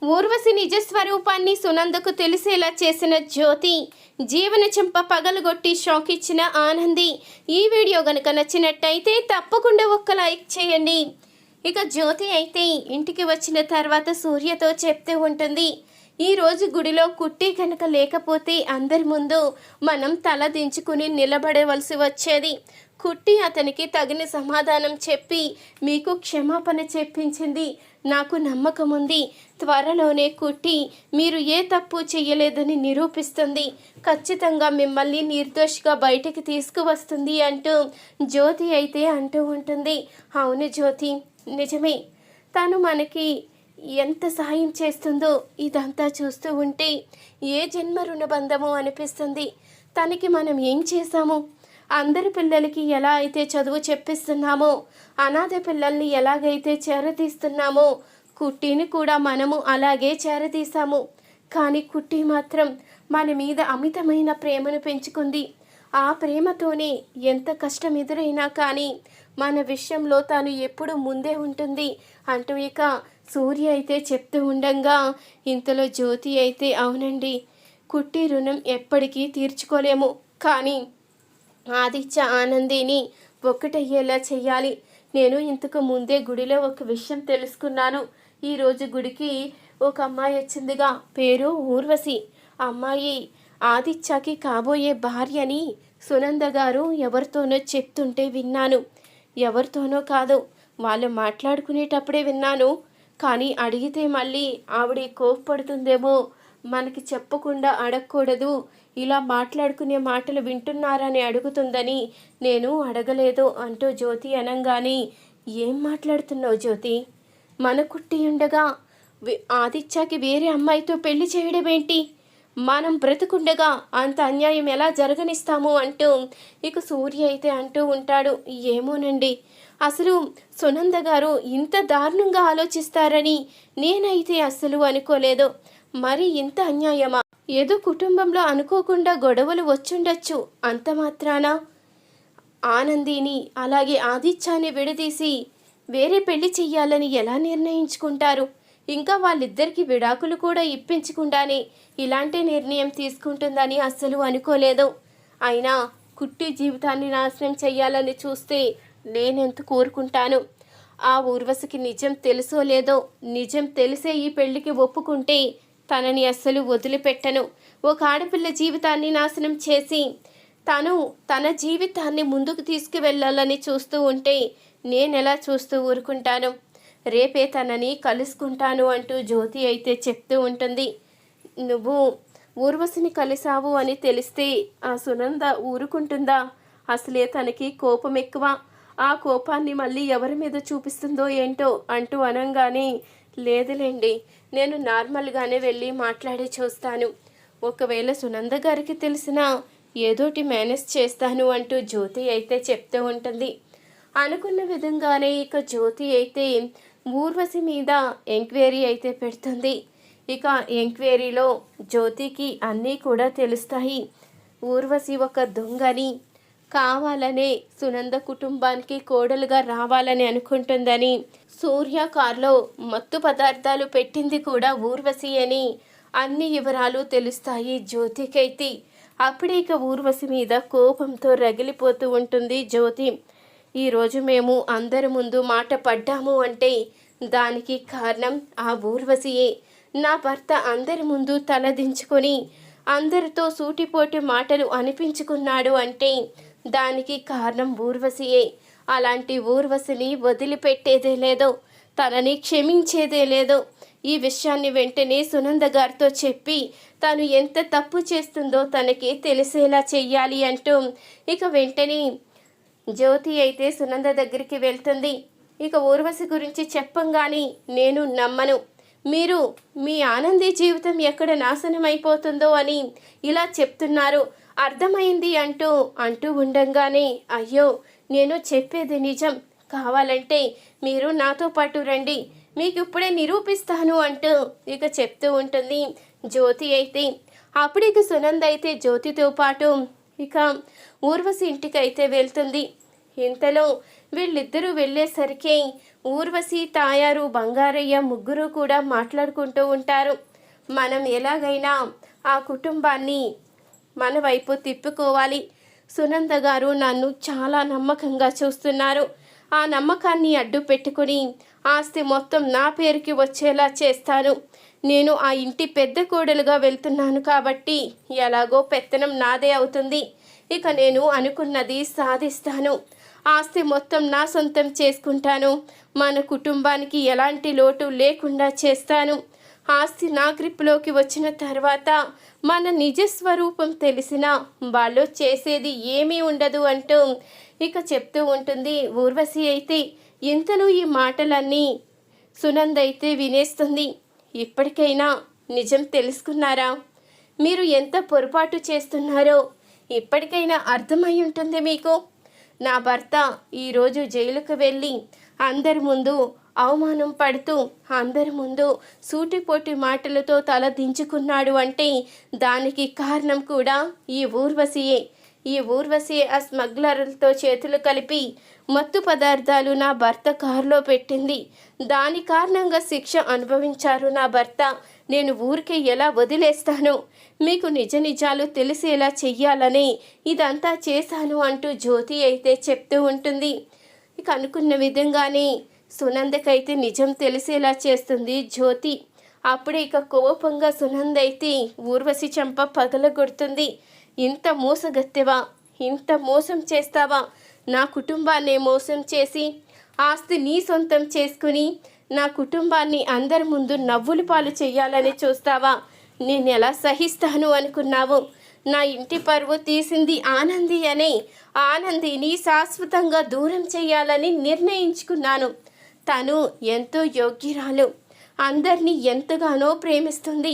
ఊర్వశి నిజ స్వరూపాన్ని సునందకు తెలిసేలా చేసిన జ్యోతి, జీవన చెంప పగలగొట్టి షాక్ ఇచ్చిన ఆనంది. ఈ వీడియో గనుక నచ్చినట్టయితే తప్పకుండా ఒక్క లైక్ చేయండి. ఇక జ్యోతి అయితే ఇంటికి వచ్చిన తర్వాత సూర్యతో చెప్తూ ఉంటుంది, ఈరోజు గుడిలో కుట్టి కనుక లేకపోతే అందరి ముందు మనం తల దించుకుని నిలబడవలసి వచ్చేది. కుట్టి అతనికి తగిన సమాధానం చెప్పి మీకు క్షమాపణ చెప్పించింది. నాకు నమ్మకం ఉంది, త్వరలోనే కుట్టి మీరు ఏ తప్పు చేయలేదని నిరూపిస్తుంది. ఖచ్చితంగా మిమ్మల్ని నిర్దోషిగా బయటికి తీసుకువస్తుంది అంటూ జ్యోతి అయితే అంటూ ఉంటుంది. అవును జ్యోతి, నిజమే. తను మనకి ఎంత సహాయం చేస్తుందో ఇదంతా చూస్తూ ఉంటే ఏ జన్మ రుణబంధమో అనిపిస్తుంది. తనకి మనం ఏం చేశాము? అందరి పిల్లలకి ఎలా అయితే చదువు చెప్పిస్తున్నామో, అనాథ పిల్లల్ని ఎలాగైతే చేరతీస్తున్నామో, కుట్టిని కూడా మనము అలాగే చేరతీసాము. కానీ కుట్టి మాత్రం మన మీద అమితమైన ప్రేమను పెంచుకుంది. ఆ ప్రేమతోనే ఎంత కష్టం ఎదురైనా కానీ మన విషయంలో తాను ఎప్పుడు ముందే ఉంటుంది అంటూ ఇక సూర్య అయితే చెప్తూ ఉండంగా ఇంతలో జ్యోతి అయితే అవునండి, కుట్టి రుణం ఎప్పటికీ తీర్చుకోలేము, కానీ ఆదిత్య ఆనందిని ఒక్కటయ్యేలా చెయ్యాలి. నేను ఇంతకు ముందే గుడిలో ఒక విషయం తెలుసుకున్నాను. ఈరోజు గుడికి ఒక అమ్మాయి వచ్చిందిగా, పేరు ఊర్వశి. అమ్మాయి ఆదిత్యకి కాబోయే భార్యని సునంద గారు ఎవరితోనో చెప్తుంటే విన్నాను. ఎవరితోనో కాదు, వాళ్ళు మాట్లాడుకునేటప్పుడే విన్నాను. కానీ అడిగితే మళ్ళీ ఆవిడ కోప్పడుతుందేమో, మనకి చెప్పకుండా అడగకూడదు, ఇలా మాట్లాడుకునే మాటలు వింటున్నారని అడుగుతుందని నేను అడగలేదు అంటూ జ్యోతి అనంగానే, ఏం మాట్లాడుతున్నావు జ్యోతి? మన కుట్టి ఉండగా ఆదిత్యకి వేరే అమ్మాయితో పెళ్లి చేయడం ఏంటి? మనం బ్రతుకుండగా అంత అన్యాయం ఎలా జరగనిస్తాము అంటూ ఇక సూర్య అయితే అంటూ ఉంటాడు. ఏమోనండి, అసలు సునంద గారు ఇంత దారుణంగా ఆలోచిస్తారని నేనైతే అస్సలు అనుకోలేదు. మరి ఇంత అన్యాయమా? ఏదో కుటుంబంలో అనుకోకుండా గొడవలు వచ్చుండొచ్చు, అంత మాత్రాన ఆనందిని అలాగే ఆదిత్యాన్ని విడదీసి వేరే పెళ్లి చెయ్యాలని ఎలా నిర్ణయించుకుంటారు? ఇంకా వాళ్ళిద్దరికి విడాకులు కూడా ఇప్పించకుండానే ఇలాంటి నిర్ణయం తీసుకుంటుందని అస్సలు అనుకోలేదు. అయినా కుట్టి జీవితాన్ని నాశనం చెయ్యాలని చూస్తే నేనెంత కోరుకుంటాను. ఆ ఊర్వశికి నిజం తెలుసో లేదో, నిజం తెలిసే ఈ పెళ్లికి ఒప్పుకుంటే తనని అస్సలు వదిలిపెట్టను. ఒక ఆడపిల్ల జీవితాన్ని నాశనం చేసి తన జీవితాన్ని ముందుకు తీసుకువెళ్ళాలని చూస్తూ ఉంటే నేనెలా చూస్తూ ఊరుకుంటాను? రేపే తనని కలుసుకుంటాను అంటూ జ్యోతి అయితే చెప్తూ ఉంటుంది. నువ్వు ఊర్వశిని కలిసావు అని తెలిస్తే ఆ సునంద ఊరుకుంటుందా? అసలే తనకి కోపం ఎక్కువ. ఆ కోపాన్ని మళ్ళీ ఎవరి మీద చూపిస్తుందో ఏంటో అంటూ అనంగానే, లేదులేండి, నేను నార్మల్గానే వెళ్ళి మాట్లాడి చూస్తాను. ఒకవేళ సునంద గారికి తెలిసినా ఏదోటి మేనేజ్ చేస్తాను అంటూ జ్యోతి అయితే చెప్తూ ఉంటుంది. అనుకున్న విధంగానే ఇక జ్యోతి అయితే ఊర్వశి మీద ఎంక్వైరీ అయితే పెడుతుంది. ఇక ఎంక్వైరీలో జ్యోతికి అన్నీ కూడా తెలుస్తాయి. ఊర్వశి ఒక దొంగని, కావాలనే సునంద కుటుంబానికి కోడలుగా రావాలని అనుకుంటుందని, సూర్య కార్లో మత్తు పదార్థాలు పెట్టింది కూడా ఊర్వశి అని అన్ని వివరాలు తెలుస్తాయి జ్యోతికైతే. అప్పుడే ఇక ఊర్వశి మీద కోపంతో రగిలిపోతూ ఉంటుంది జ్యోతి. ఈరోజు మేము అందరి ముందు మాట పడ్డాము అంటే దానికి కారణం ఆ ఊర్వశియే. నా భర్త అందరి ముందు తలదించుకొని అందరితో సూటిపోటి మాటలు అనిపించుకున్నాడు అంటే దానికి కారణం ఊర్వశియే. అలాంటి ఊర్వశిని వదిలిపెట్టేదే లేదో, తనని క్షమించేదే లేదో. ఈ విషయాన్ని వెంటనే సునంద గారితో చెప్పి తను ఎంత తప్పు చేస్తుందో తనకి తెలిసేలా చెయ్యాలి అంటూ ఇక వెంటనే జ్యోతి అయితే సునంద దగ్గరికి వెళ్తుంది. ఇక ఊర్వశి గురించి చెప్పంగానే, నేను నమ్మను, మీరు మీ ఆనంది జీవితం ఎక్కడ నాశనం అయిపోతుందో అని ఇలా చెప్తున్నారు, అర్థమైంది అంటూ ఉండంగానే, అయ్యో నేను చెప్పేది నిజం, కావాలంటే మీరు నాతో పాటు రండి, మీకు ఇప్పుడే నిరూపిస్తాను అంటూ ఇక చెప్తూ ఉంటుంది జ్యోతి అయితే. అప్పుడు ఇక సునంద అయితే జ్యోతితో పాటు ఇక ఊర్వశి ఇంటికి అయితే వెళ్తుంది. ఇంతలో వీళ్ళిద్దరూ వెళ్ళేసరికి ఊర్వశి, తాయారు, బంగారయ్య ముగ్గురు కూడా మాట్లాడుకుంటూ ఉంటారు. మనం ఎలాగైనా ఆ కుటుంబాన్ని మన వైపు తిప్పుకోవాలి. సునంద గారు నన్ను చాలా నమ్మకంగా చూస్తున్నారు. ఆ నమ్మకాన్ని అడ్డు పెట్టుకుని ఆస్తి మొత్తం నా పేరుకి వచ్చేలా చేస్తాను. నేను ఆ ఇంటి పెద్ద కోడలుగా వెళ్తున్నాను కాబట్టి ఎలాగో పెత్తనం నాదే అవుతుంది. ఇక నేను అనుకున్నది సాధిస్తాను. ఆస్తి మొత్తం నా సొంతం చేసుకుంటాను. మన కుటుంబానికి ఎలాంటి లోటు లేకుండా చేస్తాను. ఆస్తి నా గ్రిప్లోకి వచ్చిన తర్వాత మన నిజస్వరూపం తెలిసిన వాళ్ళు చేసేది ఏమీ ఉండదు అంటూ ఇక చెప్తూ ఉంటుంది. ఊర్వశి అయితే ఇంతలో ఈ మాటలన్నీ సునంద అయితే వినేస్తుంది. ఇప్పటికైనా నిజం తెలుసుకున్నారా? మీరు ఎంత పొరపాటు చేస్తున్నారో ఇప్పటికైనా అర్థమై ఉంటుంది మీకు. నా భర్త ఈరోజు జైలుకు వెళ్ళి అందరి ముందు అవమానం పడుతూ అందరి ముందు సూటిపోటి మాటలతో తల దించుకున్నాడు అంటే దానికి కారణం కూడా ఈ ఊర్వశియే. ఈ ఊర్వశి ఆ స్మగ్లర్లతో చేతులు కలిపి మత్తు పదార్థాలు నా భర్త కారులో పెట్టింది. దాని కారణంగా శిక్ష అనుభవించారు నా భర్త. నేను ఊరికే ఎలా వదిలేస్తాను? మీకు నిజ నిజాలు తెలిసేలా చెయ్యాలని ఇదంతా చేశాను అంటూ జ్యోతి అయితే చెప్తూ ఉంటుంది. ఇక అనుకున్న విధంగానే సునందకైతే నిజం తెలిసేలా చేస్తుంది జ్యోతి. అప్పుడే ఇక కోపంగా సునంద అయితే ఊర్వశి చెంప పగలగొడుతుంది. ఇంత మోసగత్తెవా? ఇంత మోసం చేస్తావా? నా కుటుంబాన్ని మోసం చేసి ఆస్తి నీ సొంతం చేసుకుని నా కుటుంబాన్ని అందరి ముందు నవ్వులు పాలు చెయ్యాలని చూస్తావా? నేను ఎలా సహిస్తాను అనుకున్నావు? నా ఇంటి పరువు తీసింది ఆనంది అనే ఆనందిని శాశ్వతంగా దూరం చేయాలని నిర్ణయించుకున్నాను. తను ఎంతో యోగ్యురాలు, అందరినీ ఎంతగానో ప్రేమిస్తుంది.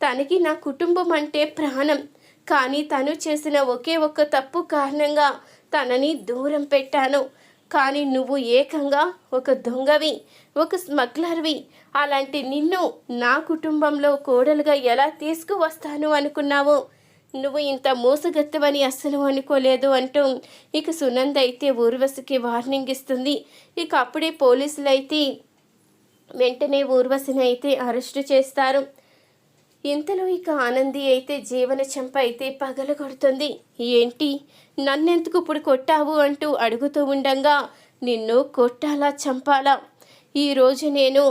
తనకి నా కుటుంబం అంటే ప్రాణం. కానీ తను చేసిన ఒకే ఒక్క తప్పు కారణంగా తనని దూరం పెట్టాను. కానీ నువ్వు ఏకంగా ఒక దొంగవి, ఒక స్మగ్లర్వి. అలాంటి నిన్ను నా కుటుంబంలో కోడలుగా ఎలా తీసుకువస్తాను అనుకున్నావు? నువ్వు ఇంత మోసగత్తవని అస్సలు అనుకోలేదు అంటూ ఇక సునంద అయితే ఊర్వశికి వార్నింగ్ ఇస్తుంది. ఇక అప్పుడే పోలీసులు అయితే వెంటనే ఊర్వశిని అయితే అరెస్టు చేస్తారు. ఇంతలో ఇక ఆనంది అయితే జీవన చెంప అయితే పగలగొడుతుంది. ఏంటి, నన్నెందుకు ఇప్పుడు కొట్టావు అంటూ అడుగుతూ ఉండంగా నిన్ను కొట్టాలా చంపాలా? ఈరోజు నేను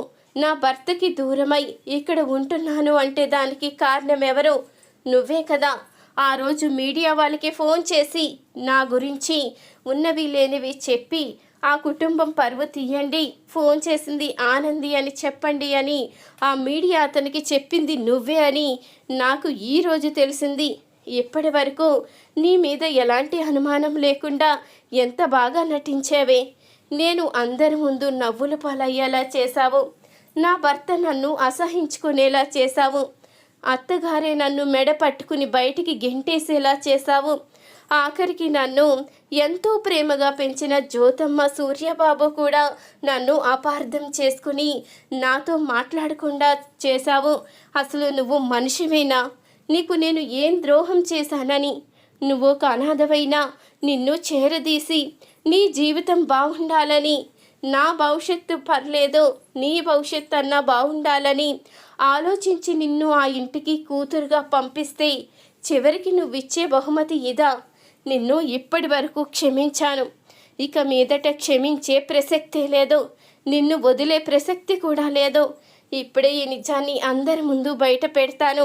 నా భర్తకి దూరమై ఇక్కడ ఉంటున్నాను అంటే దానికి కారణం ఎవరు? నువ్వే కదా. ఆ రోజు మీడియా వాళ్ళకి ఫోన్ చేసి నా గురించి ఉన్నవి లేనివి చెప్పి ఆ కుటుంబం పరువు తీయండి, ఫోన్ చేసింది ఆనంది అని చెప్పండి అని ఆ మీడియా అతనికి చెప్పింది నువ్వే అని నాకు ఈరోజు తెలిసింది. ఇప్పటి వరకు నీ మీద ఎలాంటి అనుమానం లేకుండా ఎంత బాగా నటించావే. నేను అందరి ముందు నవ్వుల పాలయ్యేలా చేశావు. నా భర్త నన్ను అసహించుకునేలా చేశావు. అత్తగారే నన్ను మెడ పట్టుకుని బయటికి గెంటేసేలా చేశావు. ఆఖరికి నన్ను ఎంతో ప్రేమగా పెంచిన జ్యోతమ్మ, సూర్యబాబు కూడా నన్ను అపార్థం చేసుకుని నాతో మాట్లాడకుండా చేశావు. అసలు నువ్వు మనిషివేనా? నీకు నేను ఏం ద్రోహం చేశానని? నువ్వు ఒక అనాథవైనా నిన్ను చేరదీసి నీ జీవితం బాగుండాలని, నా భవిష్యత్తు పర్లేదు నీ భవిష్యత్తు అన్నా బాగుండాలని ఆలోచించి నిన్ను ఆ ఇంటికి కూతురుగా పంపిస్తే చివరికి నువ్విచ్చే బహుమతి ఇదా? నిన్ను ఇప్పటి వరకు క్షమించాను, ఇక మీదట క్షమించే ప్రసక్తే లేదు, నిన్ను వదిలే ప్రసక్తి కూడా లేదు. ఇప్పుడే ఈ నిజాన్ని అందరి ముందు బయట పెడతాను.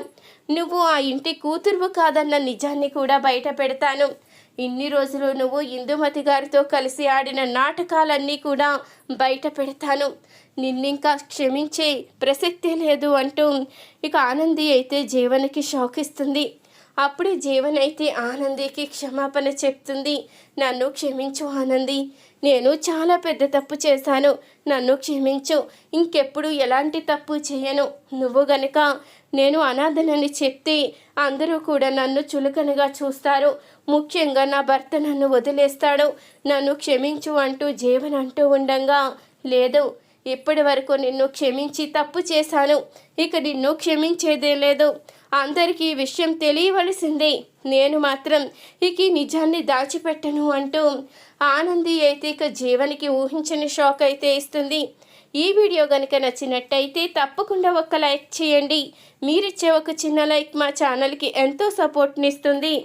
నువ్వు ఆ ఇంటి కూతురువు కాదన్న నిజాన్ని కూడా బయట పెడతాను. ఇన్ని రోజులు నువ్వు ఇందుమతి గారితో కలిసి ఆడిన నాటకాలన్నీ కూడా బయట పెడతాను. నిన్నింకా క్షమించే ప్రసక్తే లేదు అంటూ ఇక ఆనంది అయితే జీవన్కి షాక్ ఇస్తుంది. అప్పుడే జీవన్ అయితే ఆనందికి క్షమాపణ చెప్తుంది. నన్ను క్షమించు ఆనంది, నేను చాలా పెద్ద తప్పు చేశాను, నన్ను క్షమించు, ఇంకెప్పుడు ఎలాంటి తప్పు చేయను. నువ్వు గనుక నేను అనాథనని చెప్తే అందరూ కూడా నన్ను చులకనగా చూస్తారు, ముఖ్యంగా నా భర్త నన్ను వదిలేస్తాడు, నన్ను క్షమించు అంటూ జీవన్ అంటూ ఉండంగా, లేదు, ఇప్పటి వరకు నిన్ను క్షమించి తప్పు చేశాను, ఇక నిన్ను క్షమించేదే లేదు. అందరికీ ఈ విషయం తెలియవలసిందే, నేను మాత్రం ఇక ఈ నిజాన్ని దాచిపెట్టను అంటూ ఆనంది అయితే ఇక జీవనికి ఊహించని షాక్ అయితే ఇస్తుంది. ఈ వీడియో కనుక నచ్చినట్టయితే తప్పకుండా ఒక లైక్ చేయండి. మీరిచ్చే ఒక చిన్న లైక్ మా ఛానల్కి ఎంతో సపోర్ట్ని ఇస్తుంది.